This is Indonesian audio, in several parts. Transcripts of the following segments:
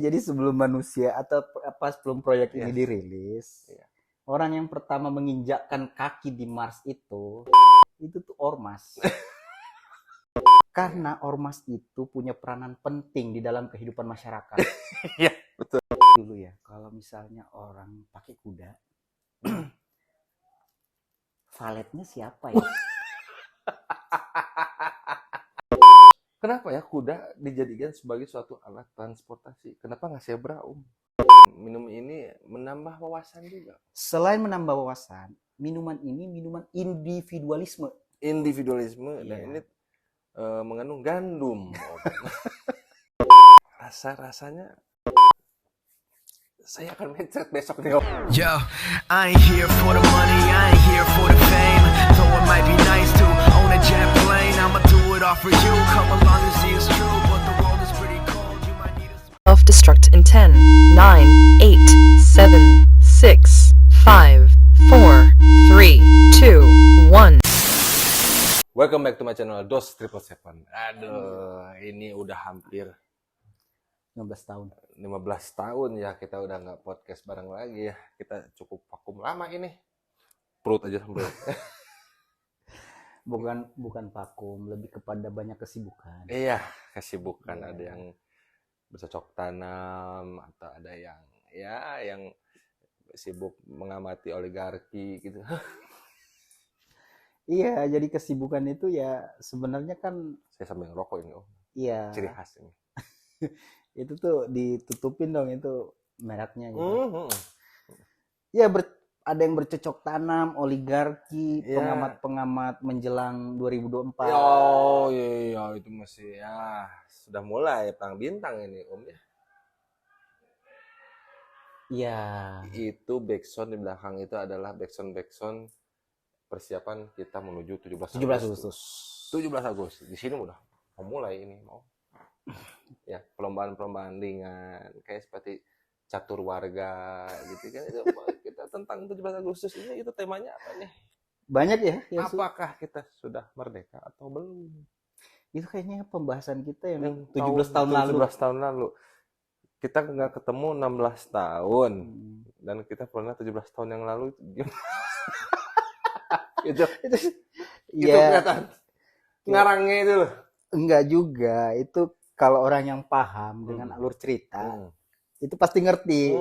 Jadi sebelum manusia atau pas sebelum proyek ini dirilis, orang yang pertama menginjakkan kaki di Mars itu tuh ormas. Karena ormas itu punya peranan penting di dalam kehidupan masyarakat. Iya, betul. Dulu ya, kalau misalnya orang pakai kuda, valetnya siapa ya? Kenapa ya kuda dijadikan sebagai suatu alat transportasi? Kenapa nggak zebra, Minum ini menambah wawasan juga. Selain menambah wawasan, minuman ini minuman individualisme. Individualisme, Iya. dan ini mengandung gandum. Rasanya saya akan mencret besok nih, Yo, I ain't here for the money, I ain't here for the fame. Though it might be nice to own a jet plane, I'ma do it all for you. Come along and see it's true, but the world is pretty cold. You might need a Self-destruct in 10, 9, 8, 7, 6, 5, 4, 3, 2, 1. Welcome back to my channel Dos 777. Aduh, ini udah hampir 15 tahun. 15 tahun ya kita udah nggak podcast bareng lagi ya. Kita cukup vakum lama ini. Perut aja sampai. Bukan vakum, lebih kepada banyak kesibukan. Iya, kesibukan. Ada yang bercocok tanam atau ada yang yang sibuk mengamati oligarki gitu. Iya, jadi kesibukan itu ya sebenarnya kan Saya sambil ngerokok ini, iya. ciri khas ini. Itu tuh ditutupin dong itu mereknya gitu. Mhm. Ya ada yang bercocok tanam, oligarki, Iya. pengamat-pengamat menjelang 2024. Oh iya, itu masih ya sudah mulai perang bintang ini ya. Iya. Itu backsound di belakang itu adalah backsound persiapan kita menuju 17 Agustus. 17 Agustus. Di sini udah mau mulai ini mau. Ya, perlombaan ringan kayak seperti catur warga gitu kan. Itu kita tentang 17 Agustus ini itu temanya apa nih? Banyak ya yang Apakah kita sudah merdeka atau belum? itu kayaknya pembahasan kita yang 17 tahun lalu. 17 tahun lalu. Kita nggak ketemu 16 tahun. Dan kita pernah 17 tahun yang lalu itu Iya. kelihatan ngarangnya itu loh. Enggak juga. Itu kalau orang yang paham dengan alur cerita, itu pasti ngerti.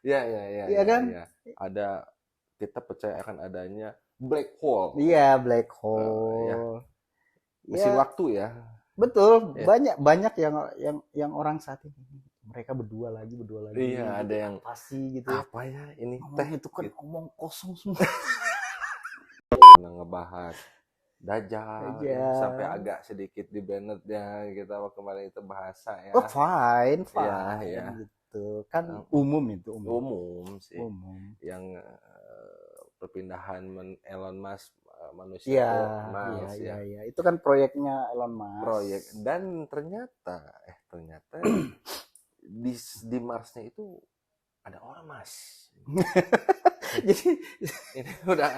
Ya. Iya kan? Ya. Ada, kita percaya akan adanya black hole. Iya, black hole. Masih Ya, waktu ya. betul. Ya. Banyak yang orang saat ini mereka berdua lagi. Iya, ada yang pasti gitu. apa ya ini Ngomong itu kan omong kosong semua. pernah ngebahas Dajjal ya, sampai agak sedikit di banned ya kita kemarin itu bahasa ya. Oh, fine. Ya. Gitu. Kan umum itu, Umum sih. Umum. Yang perpindahan Elon Musk manusia Iya, ke Mars ya. iya. Itu kan proyeknya Elon Musk. Proyek, dan ternyata di Marsnya itu ada ormas. Jadi Ini udah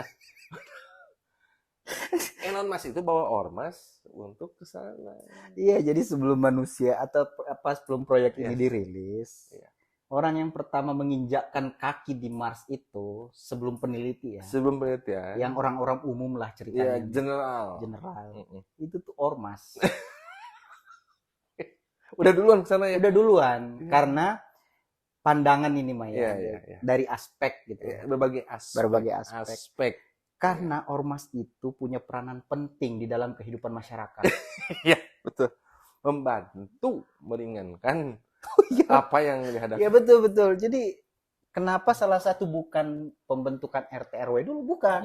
Elon Musk itu bawa ormas untuk ke sana. iya, jadi sebelum manusia atau pas sebelum proyek ini Iya. dirilis, Iya. orang yang pertama menginjakkan kaki di Mars itu sebelum peneliti ya, Sebelum penelitian. yang orang-orang umum lah Iya, ceritanya. general. Itu tuh ormas. Udah duluan ke sana ya. Udah duluan karena pandangan ini Maya Iya. dari aspek gitu. Ya, berbagai aspek. Karena ormas itu punya peranan penting di dalam kehidupan masyarakat. Iya, betul. Membantu meringankan Iya. apa yang dihadapi. Ya betul. Jadi kenapa salah satu bukan pembentukan RT RW dulu, bukan.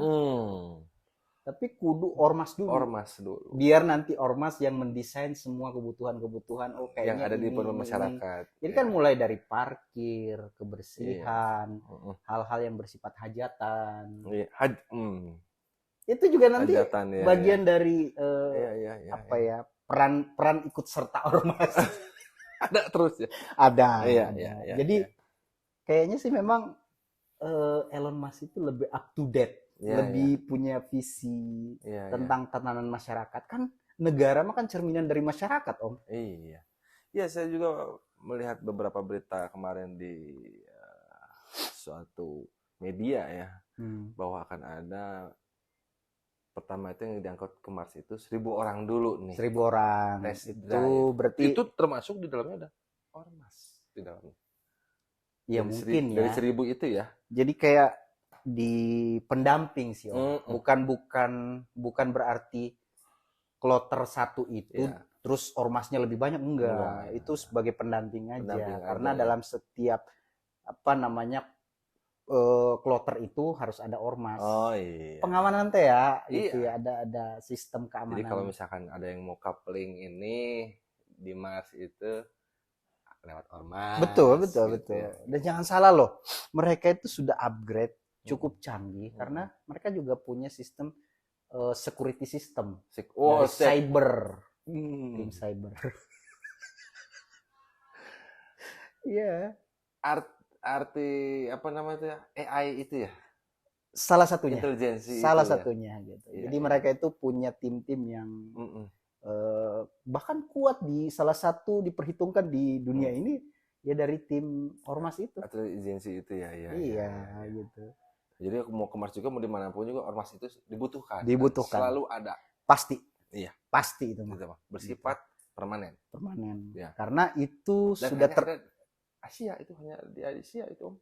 Tapi kudu ormas dulu. Ormas dulu. Biar nanti ormas yang mendesain semua kebutuhan Yang ada di masyarakat. Jadi kan mulai dari parkir, kebersihan, hal-hal yang bersifat hajatan. Iya. Itu juga nanti Hajatan, ya, bagian dari ya. peran ikut serta ormas. Ada terus ya. Ada. Iya. Jadi kayaknya sih memang Elon Musk itu lebih up to date. Lebih punya visi tentang tatanan masyarakat. Kan negara mah kan cerminan dari masyarakat, Om. Iya. Ya, saya juga melihat beberapa berita kemarin di suatu media ya, bahwa akan ada pertama itu yang diangkut ke Mars itu 1.000 orang dulu nih. 1.000 orang. Tes Itu drive. berarti Itu termasuk di dalamnya ada ormas di dalamnya. ya Dari mungkin ya. Dari 1.000 itu ya. Jadi kayak di pendamping sih, Om. Bukan berarti kloter satu itu Iya. terus ormasnya lebih banyak, enggak. Enggak. Itu sebagai pendamping aja. Pendamping Karena aja, ya. dalam setiap kloter itu harus ada ormas. Oh iya. Pengamanan teh ya, gitu Iya. ya, ada sistem keamanan. Jadi kalau misalkan ada yang mau coupling ini di Mars itu lewat ormas. Betul. gitu. Dan jangan salah loh, mereka itu sudah upgrade cukup canggih karena mereka juga punya sistem security system. Oh, Dari cyber, tim Hmm. cyber. Iya. Arti apa namanya itu ya? AI itu ya? Salah satunya. Intelijensi Salah itu ya? satunya gitu. Iya, Jadi iya. mereka itu punya tim-tim yang Mm-mm. bahkan kuat di salah satu diperhitungkan di dunia ini ya dari tim ormas itu. Intelijensi itu ya, ya. Iya, gitu. Jadi mau ke Mars juga mau dimanapun juga ormas itu dibutuhkan. Dibutuhkan. Selalu ada. Pasti. Iya. Pasti itu mah. Gitu, Pak. Bersifat permanen. Permanen. Iya. Karena itu Dan sudah hanya ada Asia itu, hanya di Asia itu, Om.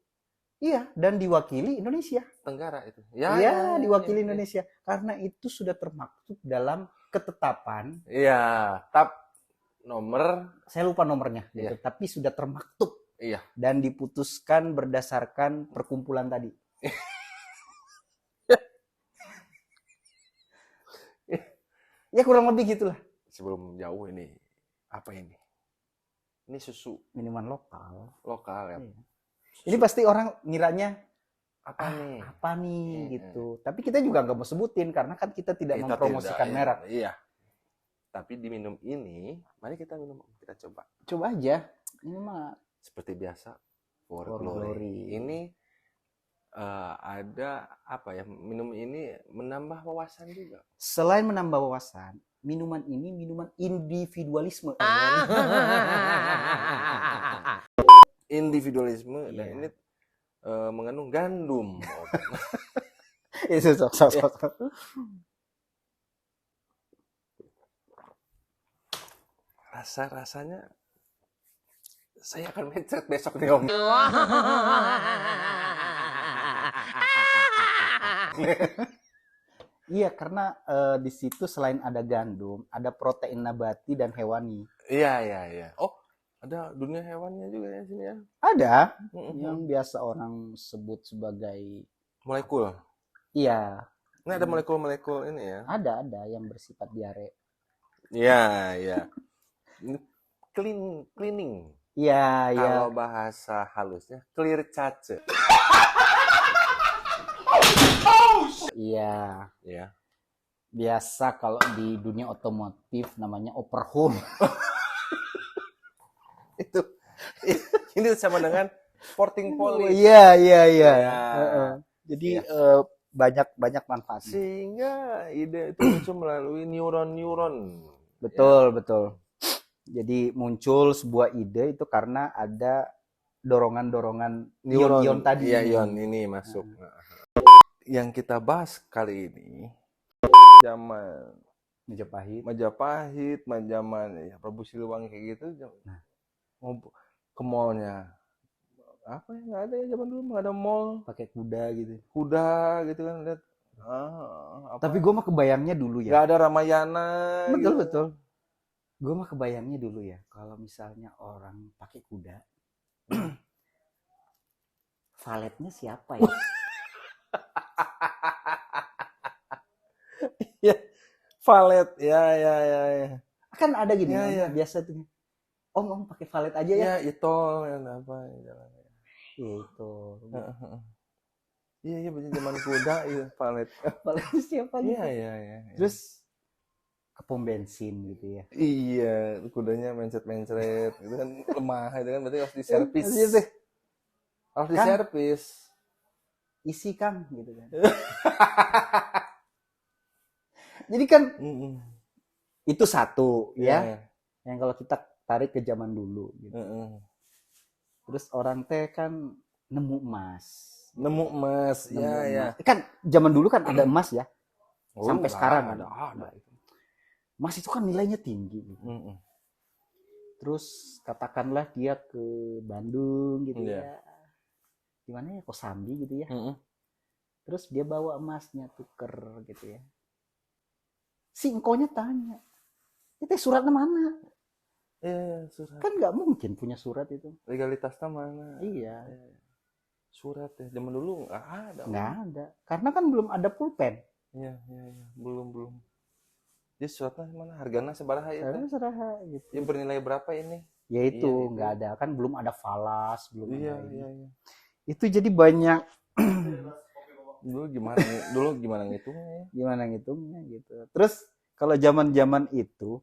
iya, dan diwakili Indonesia. Tenggara itu. Iya, diwakili ya. Indonesia. Karena itu sudah termaktub dalam ketetapan, Iya, tab nomor. saya lupa nomornya, gitu, Iya. tapi sudah termaktub Iya. dan diputuskan berdasarkan perkumpulan tadi. Ya kurang lebih gitulah. Sebelum jauh ini, apa ini? Ini susu Minuman lokal. lokal ya. Iya. Ini pasti orang ngiranya Apa nih? apa nih Iya. gitu. Tapi kita juga nggak mau sebutin karena kan kita tidak Kita mempromosikan tidak, merek. Iya. Tapi diminum ini, mari kita minum, kita coba. Coba aja. Ini mah Seperti biasa, for For glory. glory. Ini ada apa ya? Minum ini menambah wawasan juga. selain menambah wawasan, minuman ini minuman individualisme. Individualisme dan Iya. ini mengandung gandum. Itu sok. Rasanya saya akan mencet besok nih, Om. Iya, karena di situ selain ada gandum, ada protein nabati dan hewani. Iya. Oh, ada dunia hewannya juga ya sini ya. Ada Mm-mm. yang biasa orang sebut sebagai Molekul. iya, Ini ada molekul-molekul ini ya. ada yang bersifat diare. Iya. Ini cleaning. Iya. Kalau bahasa halusnya clear cace. Iya. Ya. Biasa kalau di dunia otomotif namanya overhaul. Itu ini sama dengan porting polish. Iya. Ya. Heeh. Jadi banyak manfaatnya. Sehingga ide itu muncul melalui neuron. Betul. Jadi muncul sebuah ide itu karena ada dorongan-dorongan ion tadi. Iya, ion ini masuk. Yang kita bahas kali ini zaman Majapahit, zaman ya, Prabu Siliwangi kayak gitu. Mau ke mallnya apa ya, nggak ada ya zaman dulu, nggak ada mall, Pakai kuda gitu. kuda gitu kan, lihat Tapi gue mah kebayangnya dulu ya. nggak ada Ramayana gitu. Betul. Gue mah kebayangnya dulu ya, kalau misalnya orang pakai kuda, valetnya siapa ya? Ya, valet ya. Kan ada gini, Ya. biasa tuh. Om pakai valet aja ya. Ya itu yang apa jalan. Gitu. Iya bener, zaman kuda itu valet. Valetnya siapa gitu? Iya. Terus ke pom bensin gitu ya. Iya, kudanya mencret itu kan lemah itu kan, berarti harus diservis. Harus Kan? diservis. Isi Kang gitu kan. Jadi kan itu satu ya. Iya. Yang kalau kita tarik ke zaman dulu gitu. Terus orang teh kan nemu emas. Nemu emas, Nemu ya ya. emas. Kan zaman dulu kan ada emas ya. Oh, Sampai sekarang ada. Emas itu kan nilainya tinggi gitu. Terus katakanlah dia ke Bandung gitu ya. Di mana ya, Kosambi gitu ya. Terus dia bawa emasnya tuker gitu ya. Si engkonya tanya, itu suratnya mana? Iya, surat. Kan nggak mungkin punya surat itu. Legalitasnya mana? Iya. Surat ya. Zaman dulu nggak ada. Nggak ada. Karena kan belum ada pulpen. Iya. Belum. Jadi suratnya mana? Harganya sebaraha itu? Karena seraha gitu. Ya bernilai berapa ini? Ya itu Iya, nggak ada. Kan belum ada falas, belum Iya, ada ini. iya. Itu jadi banyak Dulu gimana ngitungnya ya? gimana ngitungnya gitu. Terus kalau zaman-zaman itu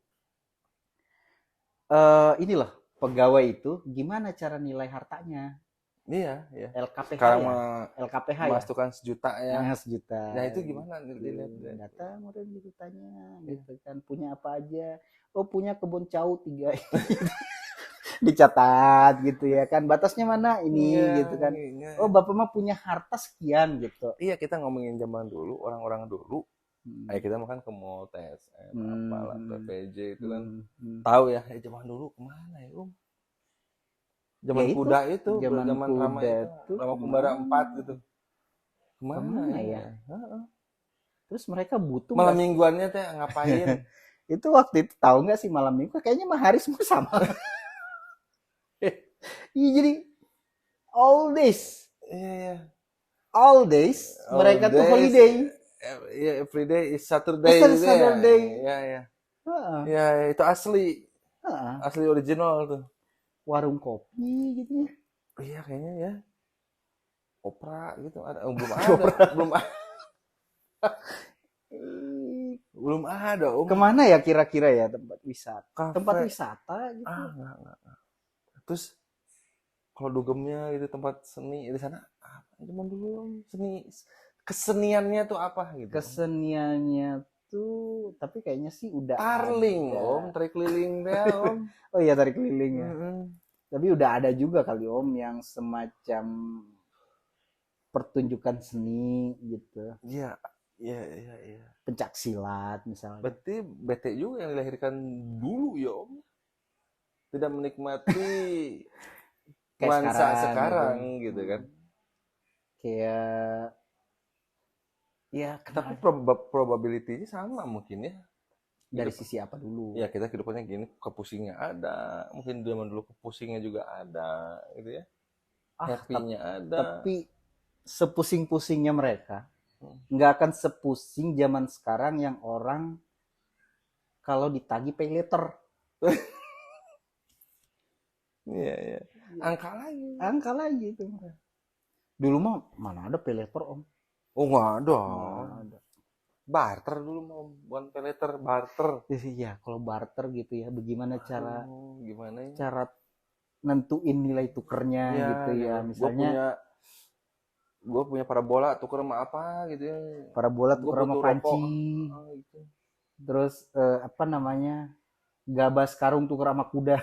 inilah pegawai itu gimana cara nilai hartanya? Iya. LKPH Sekarang ya? mah LKPH ya? masukkan sejuta ya. Nah, sejuta. Nah, itu gimana dilihat? Data kemudian ditanya gitu kan, punya apa aja? Oh, punya kebun cau 3. Dicatat gitu ya kan, batasnya mana ini gitu kan. Oh, bapak mah punya harta sekian gitu. Iya, kita ngomongin zaman dulu, orang-orang dulu. Kayak kita makan ke mall, TSM, apalah, PPJ itu kan. Tahu ya, zaman dulu kemana ya, Zaman Ya itu, kuda itu, zaman Rama kuda itu, tuh Rama Kumbara kemana? 4 gitu. Kemana Kemana ya? ya? Terus mereka butuh Malam nggak sih? mingguannya teh ngapain? Itu waktu itu tahu nggak sih malam minggu? Kayaknya mah hari semua sama. Iya, jadi all days Iya. mereka tuh days. holiday. Iya, every day is Saturday. It's Saturday. Iya. Heeh, Ya, itu asli. heeh. Asli original tuh. Warung kopi gitu ya. Iya, kayaknya ya. Opera gitu ada. Oh, belum ada. Belum ada, Kemana ya kira-kira ya tempat wisata? Kafe. Tempat wisata gitu. Enggak. Terus kalau dugemnya gitu tempat seni di sana apa? Zaman dulu seni keseniannya tuh apa gitu? Keseniannya tuh tapi kayaknya sih udah Tarling, ada. tarik keliling deh, Oh iya, tarik keliling ya. Mm-mm. Tapi udah ada juga kali yang semacam pertunjukan seni gitu. Iya. Pencak silat misalnya. Berarti bete juga yang dilahirkan dulu ya, tidak menikmati Kayak nuansa sekarang sekarang gitu kan. Kayak ya Tapi probability-nya sama mungkin ya. dari sisi apa dulu? Ya kita kehidupannya gini, kepusingnya ada, mungkin zaman dulu kepusingnya juga ada gitu ya. Happy-nya ada. Tapi sepusing-pusingnya mereka nggak akan sepusing zaman sekarang yang orang kalau ditagih pay later. Iya. Angka lagi itu. Dulu mah mana ada pay later, Om? Oh nggak ada. Nggak ada. Barter dulu mau bukan pay later, barter. Iya, kalau barter gitu ya, bagaimana cara Gimana ya? cara nentuin nilai tukernya Ya, gitu ya. Misalnya gue punya parabola tuker sama apa gitu ya. parabola Gua tuker sama butuh panci. rokok. Gitu. Terus apa namanya? Gabas karung tuker sama kuda.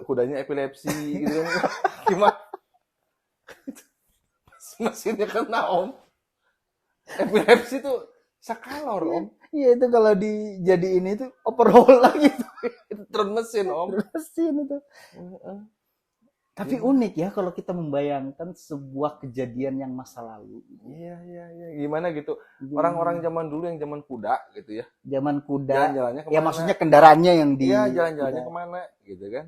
Kudanya epilepsi gitu kan. Gimana? Mesinnya kena, Om. Epilepsi tuh sakalor, Om. Iya, itu kalau dijadiin itu overhaul lagi tuh. Itu turun mesin, Om. Mesin itu. Tapi unik ya kalau kita membayangkan sebuah kejadian yang masa lalu. Iya. Gimana gitu? Orang-orang zaman dulu yang zaman kuda gitu ya. Zaman kuda. Jalan-jalannya kemana? Ya maksudnya kendaraannya yang di. Iya, jalan-jalannya kemana gitu kan.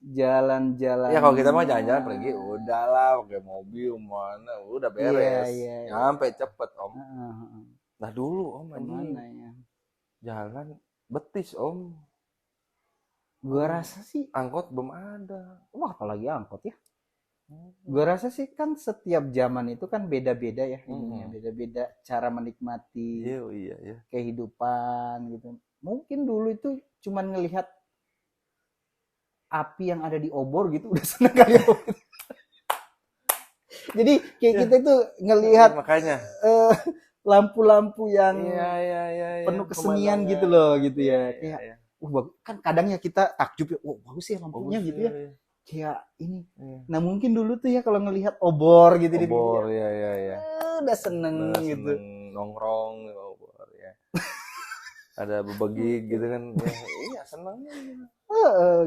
Jalan-jalan. Ya kalau kita mah jalan-jalan pergi udahlah pakai mobil mana udah beres. Iya. Nyampe cepet, Om. Heeh. Nah dulu, Om, Kemana ya? jalan betis, Om. Gua rasa sih, Angkot belum ada. wah apalagi angkot ya. Gua rasa sih kan setiap zaman itu kan beda-beda ya, ininya, beda-beda cara menikmati Iya. kehidupan gitu. Mungkin dulu itu cuman ngelihat api yang ada di obor gitu udah seneng kali ya. Jadi kayak kita tuh ngelihat Makanya lampu-lampu yang Iya. penuh kesenian gitu loh gitu ya. Iya, Kayak kan kadang ya kita takjub ya, bagus ya lampunya bagus, gitu ya. iya. Kayak ini. Iya. Nah, mungkin dulu tuh ya kalau ngelihat obor gitu di Obor, pinggir, iya. udah seneng Nah, gitu. seneng nongkrong obor ya. Ada berbagi gitu kan. Ya, iya, seneng.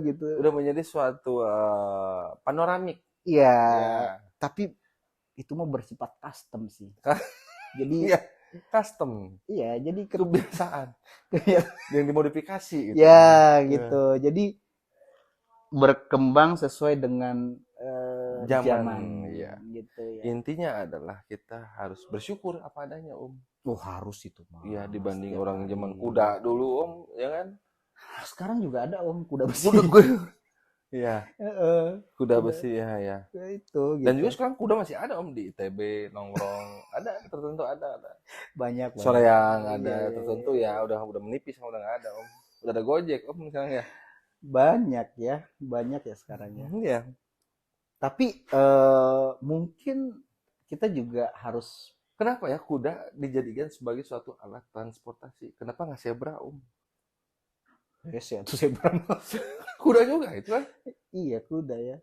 Gitu. Udah menjadi suatu panoramik. Iya, Ya. tapi itu mau bersifat custom sih. Jadi Iya, custom. iya, jadi Kebiasaan yang dimodifikasi gitu. ya gitu. Jadi berkembang sesuai dengan Zaman, iya. gitu ya. Intinya adalah kita harus bersyukur apa adanya, Om. Oh, harus itu mah. Iya, dibanding Setiap orang hari. zaman kuda dulu, Om, ya kan? Sekarang juga ada Om kuda besi. Iya, Heeh, kuda Kuda. besi ya. ya itu gitu. Dan juga sekarang kuda masih ada, Om, di ITB nongkrong. Ada, tertentu ada. banyak. Soreang ada, Iya, tertentu ya udah menipis, udah nggak ada, Om. Udah ada Gojek, Om, misalnya. Banyak ya sekarang ya. Iya. Tapi mungkin kita juga harus Kenapa ya kuda dijadikan sebagai suatu alat transportasi? Kenapa nggak zebra, Om? ya tuh zebra. Kuda juga itu kan. Iya, kuda ya.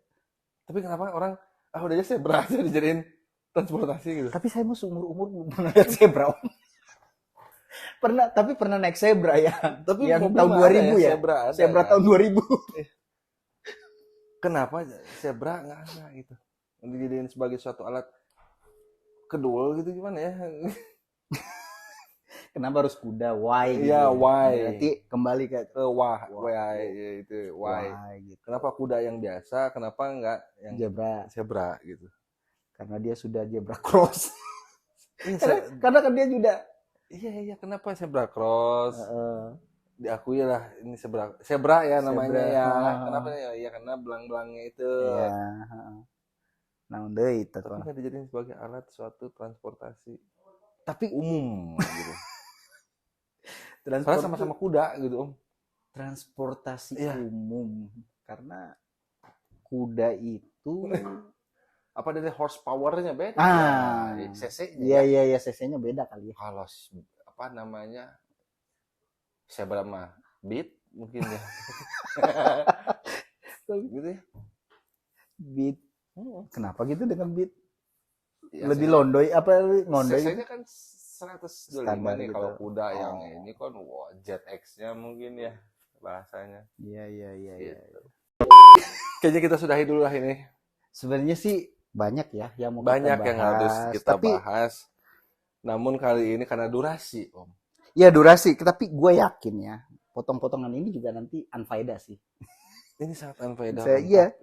Tapi kenapa orang udah aja zebra aja dijadiin transportasi gitu? Tapi saya mau seumur-umur belum pernah lihat zebra Om. Pernah naik zebra ya. Tapi yang mobil tahun mah 2000 ada ya. Zebra, ada, Zebra kan? tahun 2000. Kenapa zebra nggak ada gitu? Dijadiin sebagai suatu alat kedul gitu gimana ya? Kenapa harus kuda? Why gitu. Iya, ya? why? Berarti kembali ke Wah, itu why? why gitu. Kenapa kuda yang biasa? Kenapa nggak yang Zebra zebra gitu? karena dia sudah zebra cross. Iya, karena kan dia juga iya, kenapa zebra cross? Diakui lah ini zebra ya namanya Zebra. ya. Kenapa ya? Ya karena belang-belangnya itu. ya nah deui itu Tapi nggak dijadiin sebagai alat suatu transportasi tapi umum gitu. Soalnya transport sama-sama kuda gitu, Om. transportasi Iya. umum karena kuda itu Apa dari horsepower-nya beda? Ah. CC-nya. iya cc-nya beda kali ya. Kalau apa namanya? Zebra mah beat mungkin ya. Gitu ya. Beat kenapa gitu dengan beat Ya, lebih londoy apa ngondoy CC-nya kan 125 Standar nih gitu. kalau kuda yang Oh. ini kan Jet X-nya mungkin ya bahasanya. iya Gitu. Kayaknya kita sudahi dulu lah ini. sebenarnya sih banyak ya yang mau Banyak kita yang harus bahas. kita tapi bahas. Namun kali ini karena durasi, Om. ya durasi tapi gue yakin ya potong-potongan ini juga nanti unfaedah sih. Ini sangat unfaedah. Iya.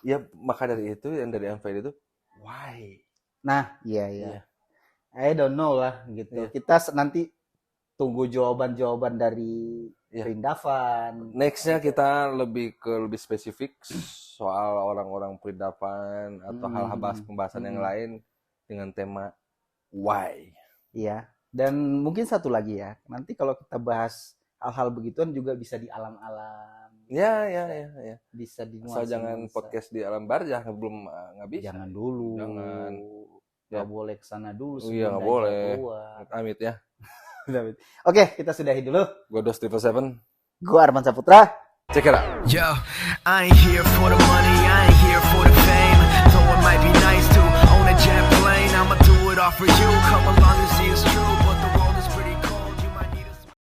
Ya, maka dari itu yang dari unfaedah itu why? Nah, iya. I don't know lah gitu. Iya. Kita nanti tunggu jawaban-jawaban dari Iya. Rindavan. Next-nya kita lebih spesifik soal orang-orang Perindavan atau hal-hal pembahasan yang lain dengan tema why. Iya. Dan mungkin satu lagi ya. Nanti kalau kita bahas hal-hal begituan juga bisa di alam-alam. Ya. Bisa di Asal jangan podcast di alam barzah belum nggak bisa. Jangan dulu. Jangan. Nggak boleh kesana dulu. Iya, nggak boleh. Amit ya. Oke, kita sudahi dulu. Gue Dos 777. Gue Arman Saputra. Check it out. Yo, I ain't here for the money, I ain't here for the fame. Though it might be nice to own a jet plane, I'ma do it all for you. Come along and see it's true.